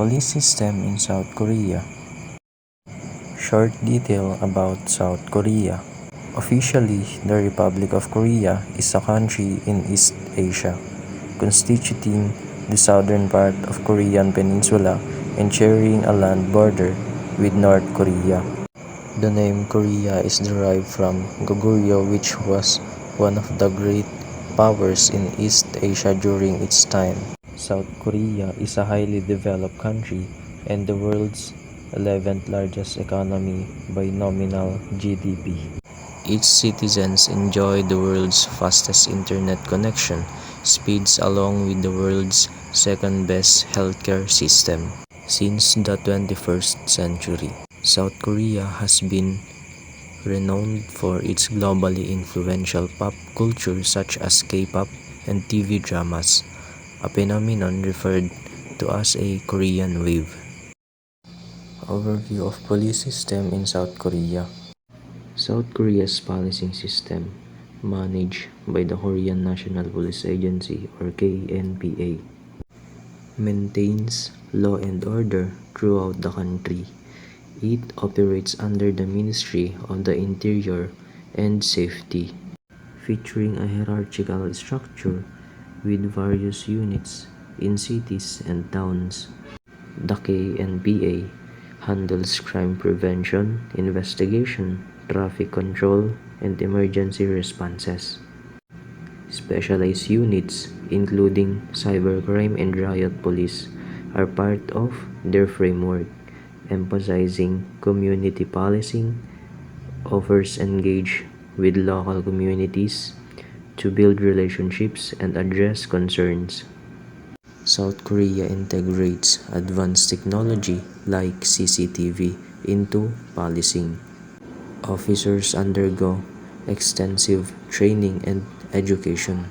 Police system in South Korea. Short detail about South Korea. Officially, the Republic of Korea is a country in East Asia, constituting the southern part of Korean Peninsula and sharing a land border with North Korea. The name Korea is derived from Goguryeo, which was one of the great powers in East Asia during its time. South Korea is a highly developed country and the world's 11th largest economy by nominal GDP. Its citizens enjoy the world's fastest internet connection speeds along with the world's second-best healthcare system. Since the 21st century, South Korea has been renowned for its globally influential pop culture such as K-pop and TV dramas, a phenomenon referred to as a Korean wave. Overview of police system in South Korea. South Korea's policing system, managed by the Korean National Police Agency or KNPA, maintains law and order throughout the country. It operates under the Ministry of the Interior and Safety, featuring a hierarchical structure with various units in cities and towns. The KNPA handles crime prevention, investigation, traffic control, and emergency responses. Specialized units, including cybercrime and riot police, are part of their framework, emphasizing community policing, offers engage with local communities to build relationships and address concerns. South Korea integrates advanced technology like CCTV into policing. Officers undergo extensive training and education.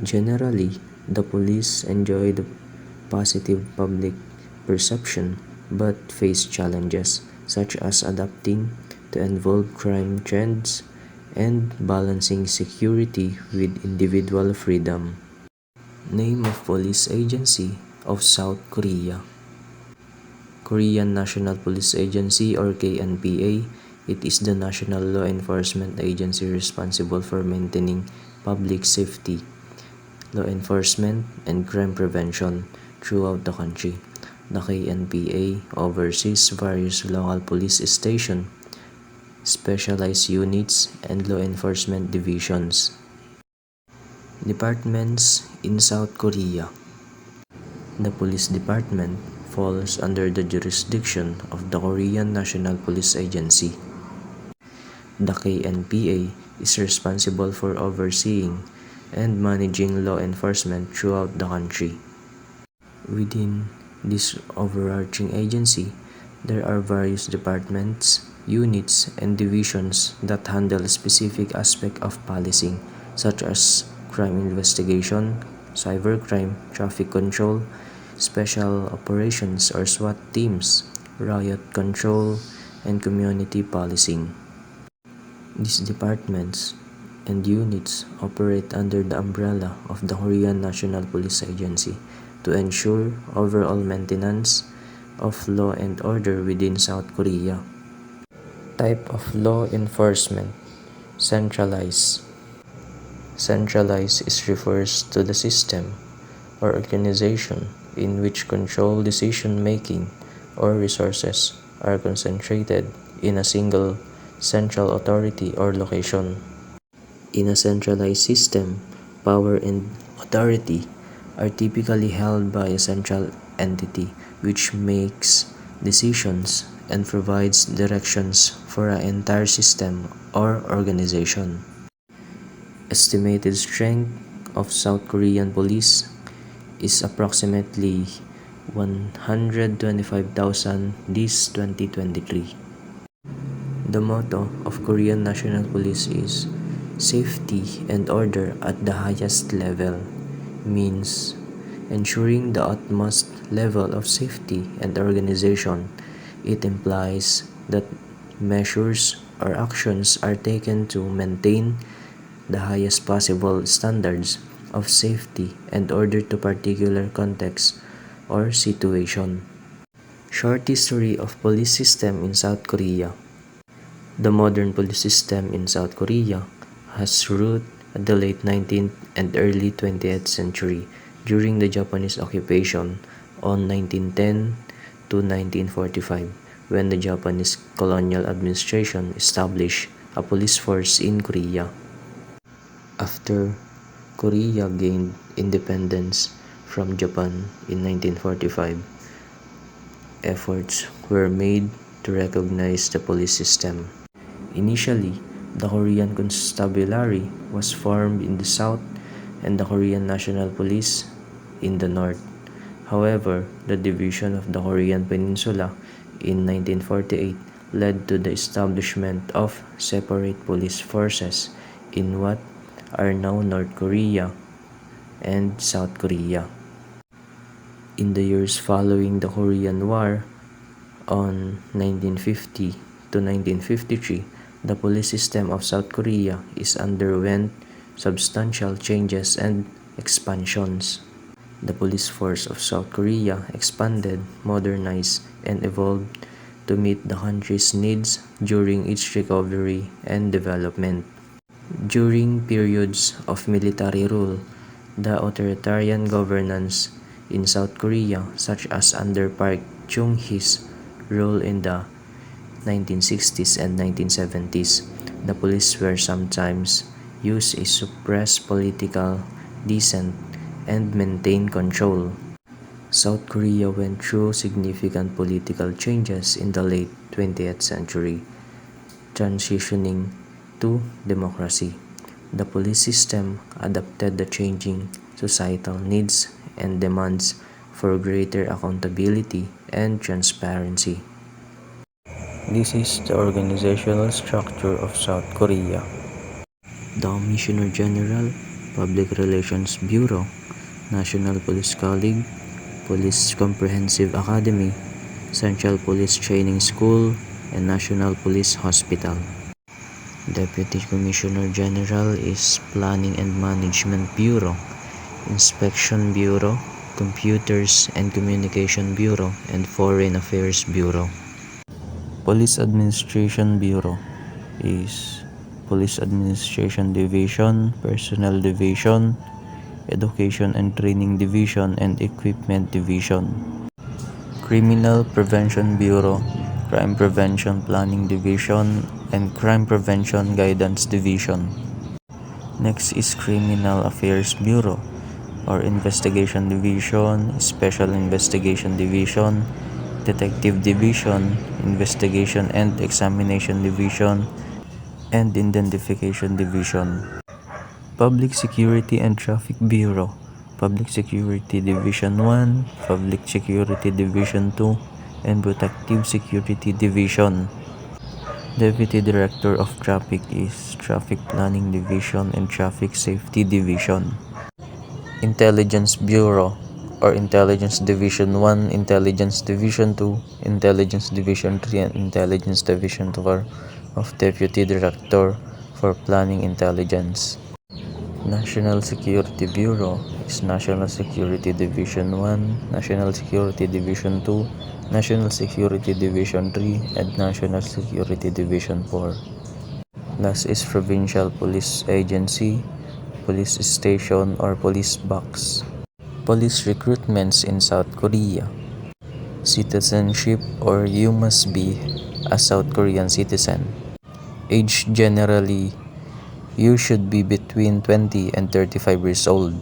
Generally, the police enjoy the positive public perception but face challenges such as adapting to evolved crime trends and balancing security with individual freedom. Name of Police Agency of South Korea. Korean National Police Agency or KNPA. It is the national law enforcement agency responsible for maintaining public safety, law enforcement, and crime prevention throughout the country. The KNPA oversees various local police stations, specialized units, and law enforcement divisions. Departments in South Korea. The Police Department falls under the jurisdiction of the Korean National Police Agency. The KNPA is responsible for overseeing and managing law enforcement throughout the country. Within this overarching agency, there are various departments, units, and divisions that handle specific aspects of policing, such as crime investigation, cybercrime, traffic control, special operations or SWAT teams, riot control, and community policing. These departments and units operate under the umbrella of the Korean National Police Agency to ensure overall maintenance of law and order within South Korea. Type of law enforcement. Centralized. Centralized refers to the system or organization in which control, decision-making, or resources are concentrated in a single central authority or location. In a centralized system, power and authority are typically held by a central entity which makes decisions and provides directions for an entire system or organization. Estimated strength of South Korean police is approximately 125,000 this 2023. The motto of Korean National Police is safety and order at the highest level, means ensuring the utmost level of safety and organization. It implies that measures or actions are taken to maintain the highest possible standards of safety and order to particular context or situation. Short history of police system in South Korea. The modern police system in South Korea has root at the late 19th and early 20th century during the Japanese occupation on 1910 to 1945, when the Japanese colonial administration established a police force in Korea. After Korea gained independence from Japan in 1945, efforts were made to recognize the police system. Initially, the Korean Constabulary was formed in the south and the Korean National Police in the north. However, the division of the Korean Peninsula in 1948 led to the establishment of separate police forces in what are now North Korea and South Korea. In the years following the Korean War, on 1950 to 1953, the police system of South Korea is underwent substantial changes and expansions. The police force of South Korea expanded, modernized, and evolved to meet the country's needs during its recovery and development. During periods of military rule, the authoritarian governance in South Korea, such as under Park Chung-hee's rule in the 1960s and 1970s, the police were sometimes used to suppress political dissent and maintain control. South Korea went through significant political changes in the late 20th century, transitioning to democracy. The police system adapted the changing societal needs and demands for greater accountability and transparency. This is the organizational structure of South Korea. The Commissioner General, Public Relations Bureau, National Police College, Police Comprehensive Academy, Central Police Training School, and National Police Hospital. Deputy Commissioner General is Planning and Management Bureau, Inspection Bureau, Computers and Communication Bureau, and Foreign Affairs Bureau. Police Administration Bureau is Police Administration Division, Personnel Division, Education and Training Division, and Equipment Division. Criminal Prevention Bureau, Crime Prevention Planning Division, and Crime Prevention Guidance Division. Next is Criminal Affairs Bureau, or Investigation Division, Special Investigation Division, Detective Division, Investigation and Examination Division, and Identification Division. Public Security and Traffic Bureau, Public Security Division 1, Public Security Division 2, and Protective Security Division. Deputy Director of Traffic is Traffic Planning Division and Traffic Safety Division. Intelligence Bureau, or Intelligence Division 1, Intelligence Division 2, Intelligence Division 3, and Intelligence Division 4 of Deputy Director for Planning Intelligence. National Security Bureau is National Security Division 1, National Security Division 2, National Security Division 3, and National Security Division 4. Last is Provincial Police Agency, Police Station, or Police Box. Police recruitments in South Korea. Citizenship, or you must be a South Korean citizen. Age generally, you should be between 20 and 35 years old.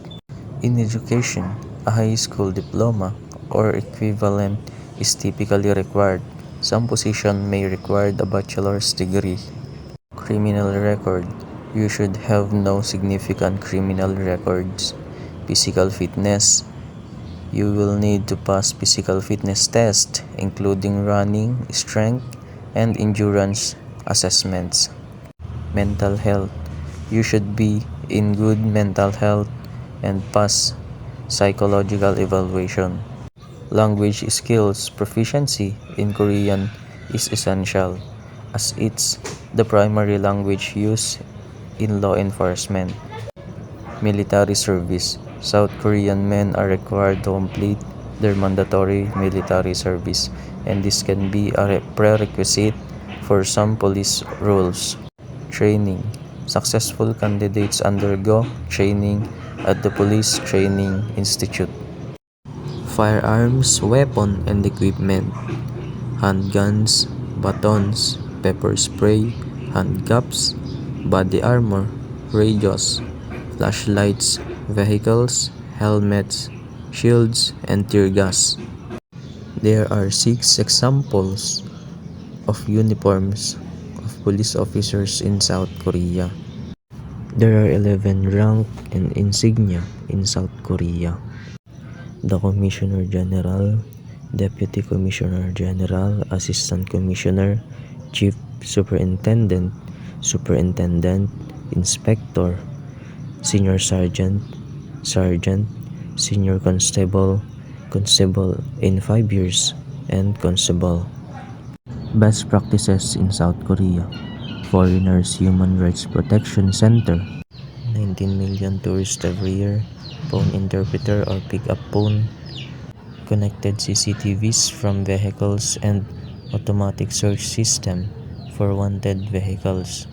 In education, a high school diploma or equivalent is typically required. Some positions may require a bachelor's degree. Criminal record, you should have no significant criminal records. Physical fitness, you will need to pass physical fitness tests, including running, strength, and endurance assessments. Mental health, you should be in good mental health and pass psychological evaluation. Language skills proficiency in Korean is essential, as it's the primary language used in law enforcement. Military service, South Korean men are required to complete their mandatory military service, and this can be a prerequisite for some police roles. Training. Successful candidates undergo training at the Police Training Institute. Firearms, weapon and equipment. Handguns, batons, pepper spray, handcuffs, body armor, radios, flashlights, vehicles, helmets, shields, and tear gas. There are 6 examples of uniforms of police officers in South Korea. There are 11 rank and insignia in South Korea. The Commissioner General, Deputy Commissioner General, Assistant Commissioner, Chief Superintendent, Superintendent, Inspector, Senior Sergeant, Sergeant, Senior Constable, Constable in 5 years, and Constable. Best practices in South Korea. Foreigners Human Rights Protection Center. 19 million tourists every year. Phone interpreter or pick-up phone. Connected CCTVs from vehicles and automatic search system for wanted vehicles.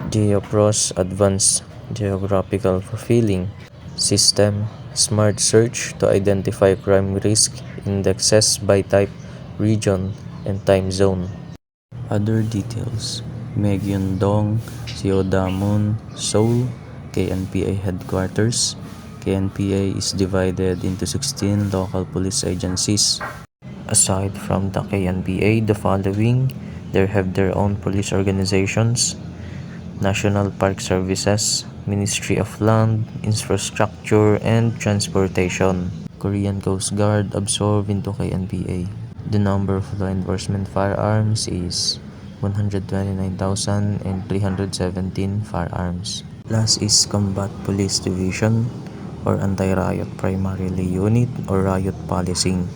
GeoPros Advanced Geographical Profiling System. Smart search to identify crime risk indexes by type, region, and time zone. Other details. Myeongdong, Seodamun, Seoul, KNPA headquarters. KNPA is divided into 16 local police agencies. Aside from the KNPA, the following, they have their own police organizations: National Park Services, Ministry of Land, Infrastructure, and Transportation. Korean Coast Guard absorbed into KNPA. The number of law enforcement firearms is 129,317 firearms. Last is Combat Police Division or Anti-Riot Primarily Unit or Riot Policing.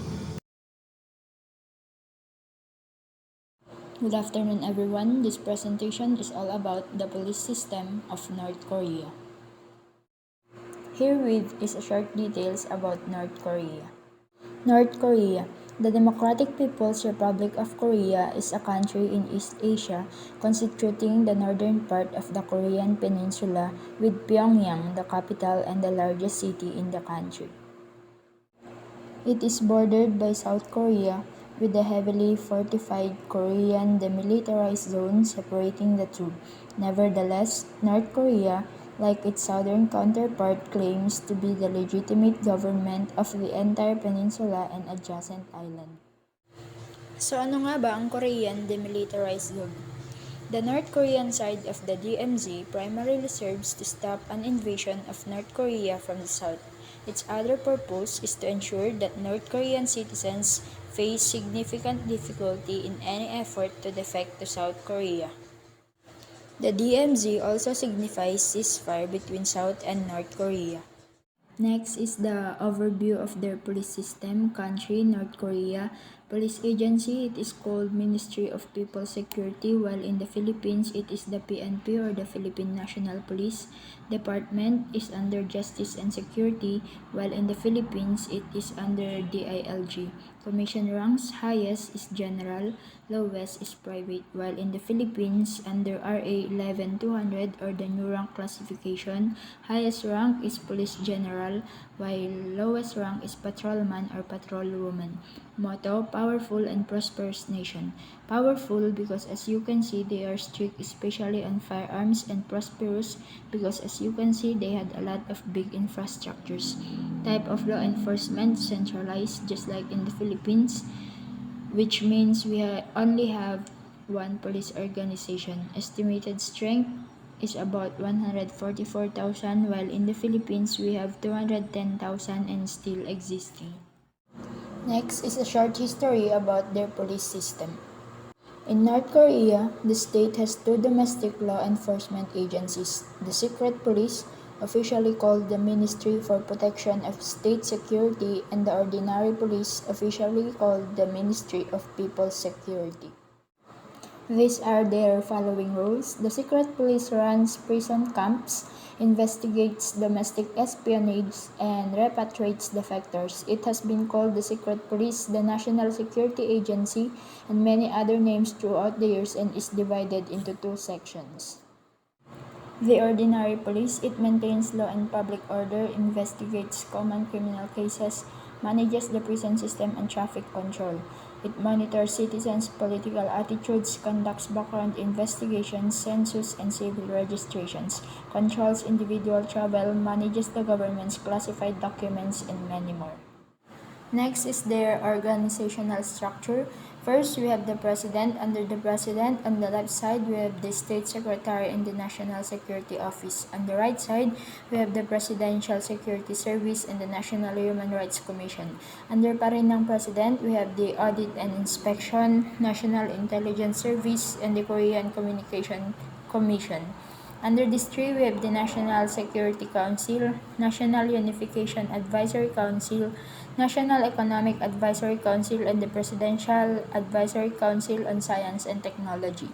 Good afternoon, everyone. This presentation is all about the police system of North Korea. Herewith is a short details about North Korea. North Korea. The Democratic People's Republic of Korea is a country in East Asia constituting the northern part of the Korean peninsula, with Pyongyang the capital and the largest city in the country. It is bordered by South Korea, with the heavily fortified Korean Demilitarized Zone separating the two. Nevertheless, North Korea, like its southern counterpart, claims to be the legitimate government of the entire peninsula and adjacent island. So ano nga ba ang Korean Demilitarized Zone? The North Korean side of the DMZ primarily serves to stop an invasion of North Korea from the south. Its other purpose is to ensure that North Korean citizens face significant difficulty in any effort to defect to South Korea. The DMZ also signifies ceasefire between South and North Korea. Next is the overview of their police system. Country, North Korea. Police agency, it is called Ministry of People's Security, while in the Philippines, it is the PNP or the Philippine National Police. Department is under Justice and Security, while in the Philippines, it is under DILG. Commission ranks, highest is general, lowest is private, while in the Philippines, under RA 11200 or the new rank classification, highest rank is police general, while lowest rank is patrolman or patrolwoman. Motto: powerful and prosperous nation. Powerful because as you can see they are strict especially on firearms, and prosperous because as you can see they had a lot of big infrastructures. Type of law enforcement: centralized, just like in the Philippines, which means we only have one police organization. Estimated strength is about 144,000, while in the Philippines we have 210,000 and still existing. Next is a short history about their police system. In North Korea, the state has two domestic law enforcement agencies: the Secret Police, officially called the Ministry for Protection of State Security, and the Ordinary Police, officially called the Ministry of People's Security. These are their following roles. The Secret Police runs prison camps investigates domestic espionage, and repatriates defectors. It has been called the Secret Police, the National Security Agency, and many other names throughout the years, and is divided into two sections. The ordinary police, it maintains law and public order, investigates common criminal cases, manages the prison system and traffic control. It monitors citizens' political attitudes, conducts background investigations, census and civil registrations, controls individual travel, manages the government's classified documents, and many more. Next is their organizational structure. First, we have the president. Under the president, on the left side, we have the state secretary in the National Security Office. On the right side, we have the Presidential Security Service and the National Human Rights Commission. Under pa rin ng president, we have the Audit and Inspection, National Intelligence Service, and the Korean Communication Commission. Under these three, we have the National Security Council, National Unification Advisory Council, National Economic Advisory Council, and the Presidential Advisory Council on Science and Technology.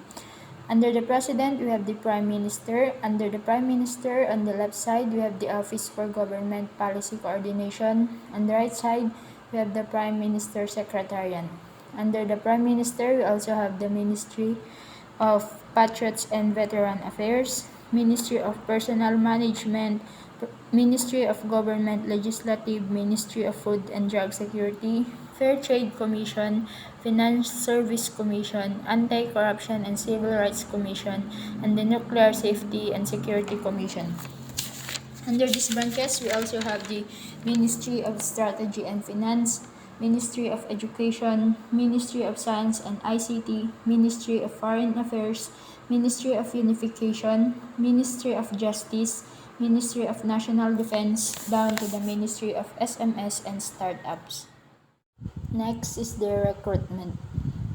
Under the President, we have the Prime Minister. Under the Prime Minister, on the left side, we have the Office for Government Policy Coordination. On the right side, we have the Prime Minister Secretariat. Under the Prime Minister, we also have the Ministry of Patriots and Veteran Affairs, Ministry of Personnel Management, Ministry of Government Legislative, Ministry of Food and Drug Security, Fair Trade Commission, Finance Service Commission, Anti-Corruption and Civil Rights Commission, and the Nuclear Safety and Security Commission. Under these branches, we also have the Ministry of Strategy and Finance, Ministry of Education, Ministry of Science and ICT, Ministry of Foreign Affairs, Ministry of Unification, Ministry of Justice, Ministry of National Defense, down to the Ministry of SMS and Startups. Next is the recruitment.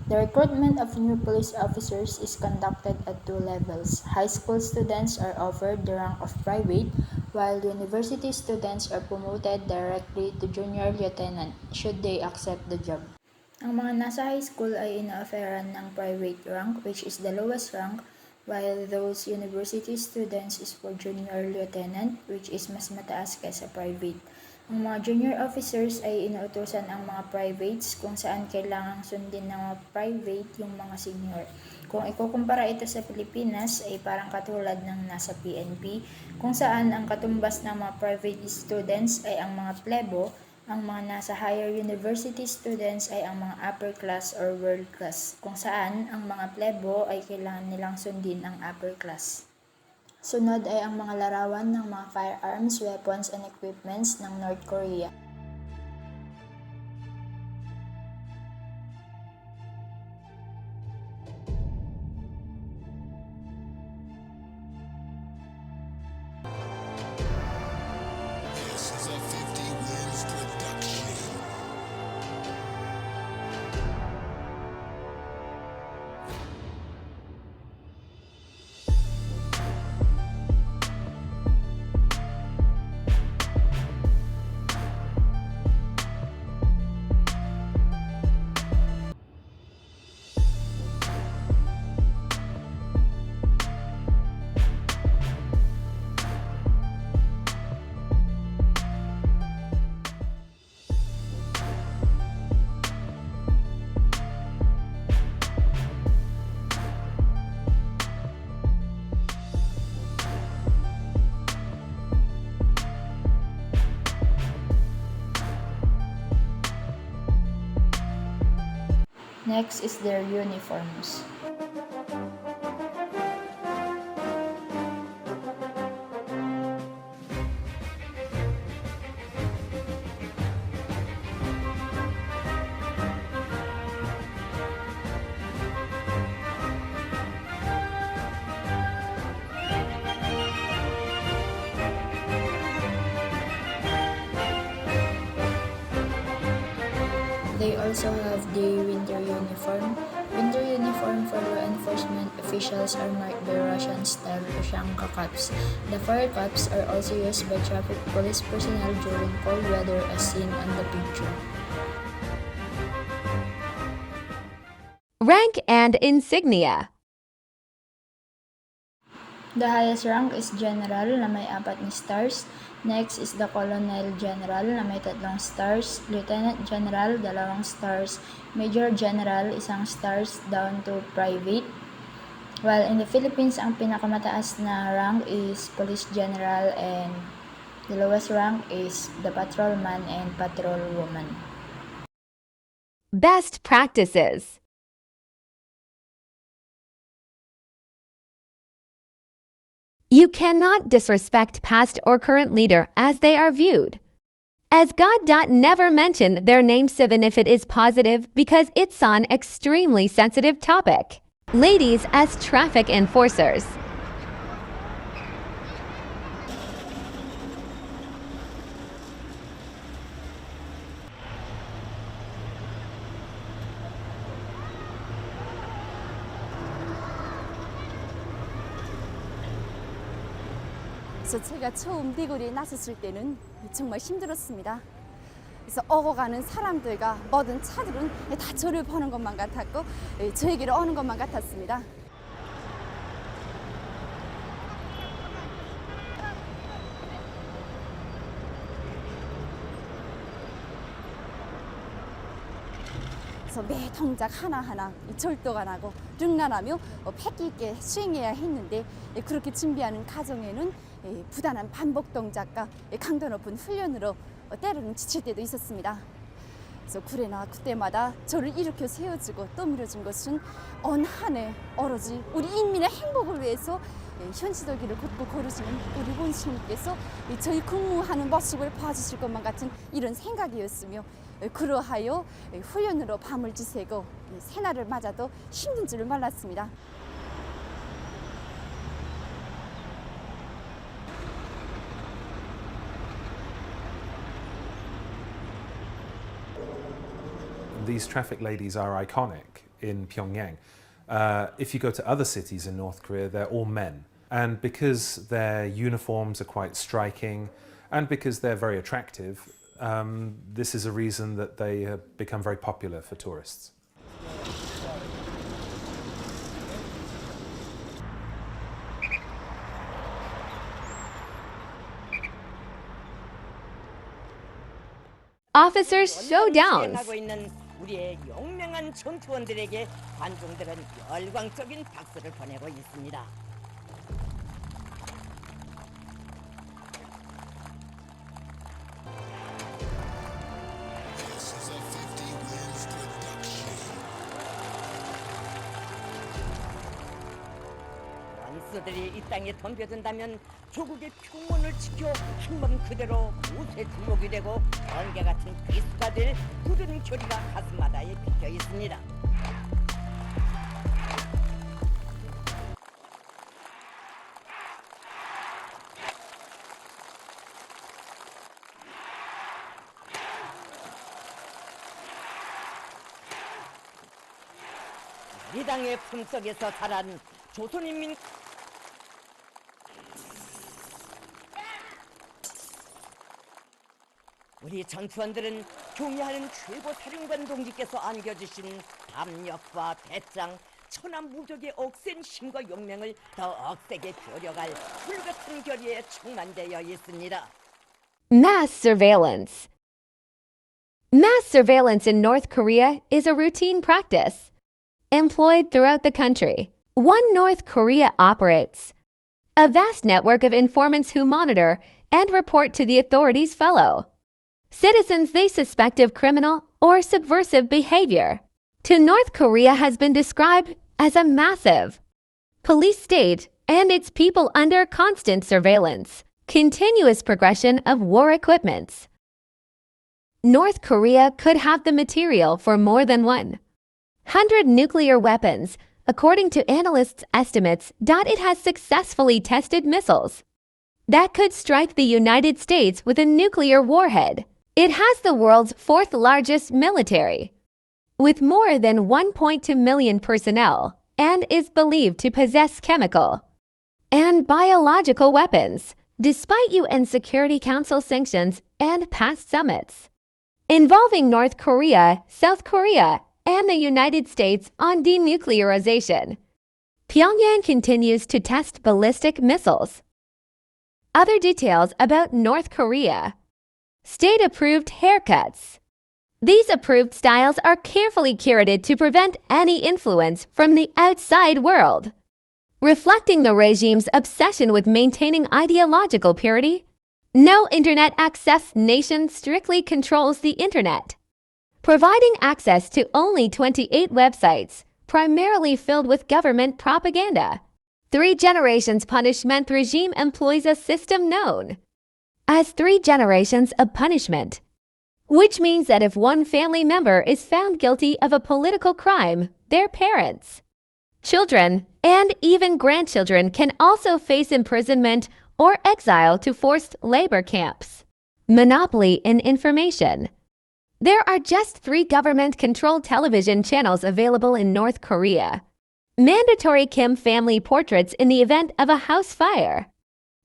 The recruitment of new police officers is conducted at two levels. High school students are offered the rank of private, while university students are promoted directly to junior lieutenant should they accept the job. Ang mga nasa high school ay ina-offeran ng private rank, which is the lowest rank, while those university students is for junior lieutenant, which is mas mataas kaysa private. Ang mga junior officers ay inuutosan ang mga privates kung saan kailangang sundin ng mga private yung mga senior. Kung ikukumpara ito sa Pilipinas ay parang katulad ng nasa PNP, kung saan ang katumbas ng mga private students ay ang mga plebo, ang mga nasa higher university students ay ang mga upper class or world class, kung saan ang mga plebo ay kailangan nilang sundin ang upper class. Sunod ay ang mga larawan ng mga firearms, weapons, and equipments ng North Korea. This is a 50 Wins production. Next is their uniforms. They also have the winter uniform. Winter uniform for law enforcement officials are marked by Russian-style Ushanka caps. The fur caps are also used by traffic police personnel during cold weather as seen on the picture. Rank and insignia. The highest rank is General na may 4 na stars. Next is the Colonel General na may 3 stars. Lieutenant General, 2 stars. Major General, 1 stars down to Private. While in the Philippines, ang pinakamataas na rank is Police General and the lowest rank is the Patrolman and Patrolwoman. Best practices. You cannot disrespect past or current leader as they are viewed. As God never mention their names even if it is positive because it's an extremely sensitive topic. Ladies as traffic enforcers. 그래서 제가 처음 미국에 나섰을 때는 정말 힘들었습니다. 그래서 오고 가는 사람들과 모든 차들은 다 저를 보는 것만 같았고 저에게로 오는 것만 같았습니다. 그래서 매 동작 하나하나 절도가 나고 능란하며 패기 있게 수행해야 했는데 그렇게 준비하는 과정에는 부단한 반복 동작과 강도 높은 훈련으로 때로는 지칠 때도 있었습니다. 그래서 구레나 그때마다 저를 일으켜 세워주고 또 밀어준 것은 온 한 해 오로지 우리 인민의 행복을 위해서 현시도기를 곧고 걸으시는 우리 본스님께서 저희 근무하는 모습을 봐주실 것만 같은 이런 생각이었으며 그러하여 훈련으로 밤을 지새고 새날을 맞아도 힘든 줄을 몰랐습니다. These traffic ladies are iconic in Pyongyang. If you go to other cities in North Korea, they're all men. And because their uniforms are quite striking and because they're very attractive, this is a reason that they have become very popular for tourists. Officers showdowns. 우리의 용맹한 전투원들에게 관중들은 열광적인 박수를 보내고 있습니다. This is a 50 Wins production. 원수들이 이 땅에 덤벼든다면 조국의 평온을 지켜 한번 그대로 우세 주목이 되고 번개 같은 필수가 될 굳은 교리가 가슴마다에 비껴 있습니다. 이 땅의 품속에서 자란 조선인민 우리 전투원들은 경의하는 최고 사령관 동지께서 안겨주신 담력과 배짱, 천한 무적의 억센 힘과 용맹을 더 억세게 벼려갈 불같은 결의에 충만되어 있습니다. Mass surveillance. Mass surveillance in North Korea is a routine practice employed throughout the country. One North Korea operates a vast network of informants who monitor and report to the authorities fellow citizens they suspect of criminal or subversive behavior. To North Korea has been described as a massive police state and its people under constant surveillance, continuous progression of war equipments. North Korea could have the material for more than 100 nuclear weapons, according to analysts' estimates. It has successfully tested missiles that could strike the United States with a nuclear warhead. It has the world's fourth largest military, with more than 1.2 million personnel, and is believed to possess chemical and biological weapons, despite UN Security Council sanctions and past summits involving North Korea, South Korea, and the United States on denuclearization. Pyongyang continues to test ballistic missiles. Other details about North Korea. State-approved haircuts. These approved styles are carefully curated to prevent any influence from the outside world, reflecting the regime's obsession with maintaining ideological purity. No internet access nation strictly controls the internet, providing access to only 28 websites, primarily filled with government propaganda. 3 generations punishment regime employs a system known as 3 generations of punishment, which means that if one family member is found guilty of a political crime, their parents, children, and even grandchildren can also face imprisonment or exile to forced labor camps. Monopoly in information. There are just 3 government-controlled television channels available in North Korea. Mandatory Kim family portraits in the event of a house fire.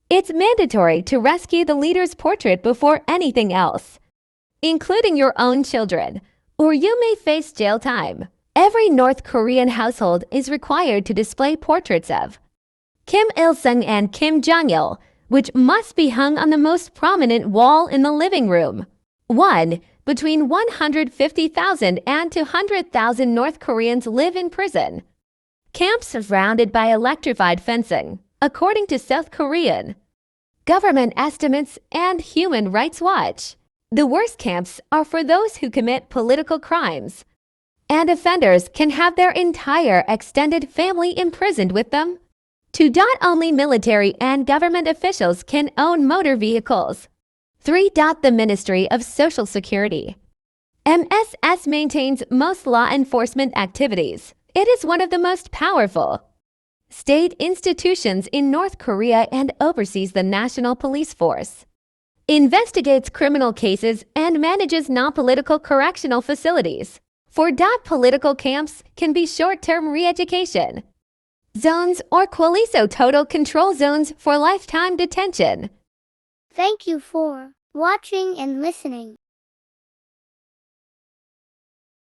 It's mandatory to rescue the leader's portrait before anything else, including your own children, or you may face jail time. Every North Korean household is required to display portraits of Kim Il-sung and Kim Jong-il, which must be hung on the most prominent wall in the living room. 1. Between 150,000 and 200,000 North Koreans live in prison camps surrounded by electrified fencing, according to South Korean government estimates and Human Rights Watch. The worst camps are for those who commit political crimes, and offenders can have their entire extended family imprisoned with them. 2. Only military and government officials can own motor vehicles. 3. The Ministry of Social Security MSS maintains most law enforcement activities. It is one of the most powerful state institutions in North Korea and oversees the National Police Force, investigates criminal cases, and manages non-political correctional facilities. 4. Political camps can be short-term re-education zones or Kwaliso total control zones for lifetime detention. Thank you for watching and listening.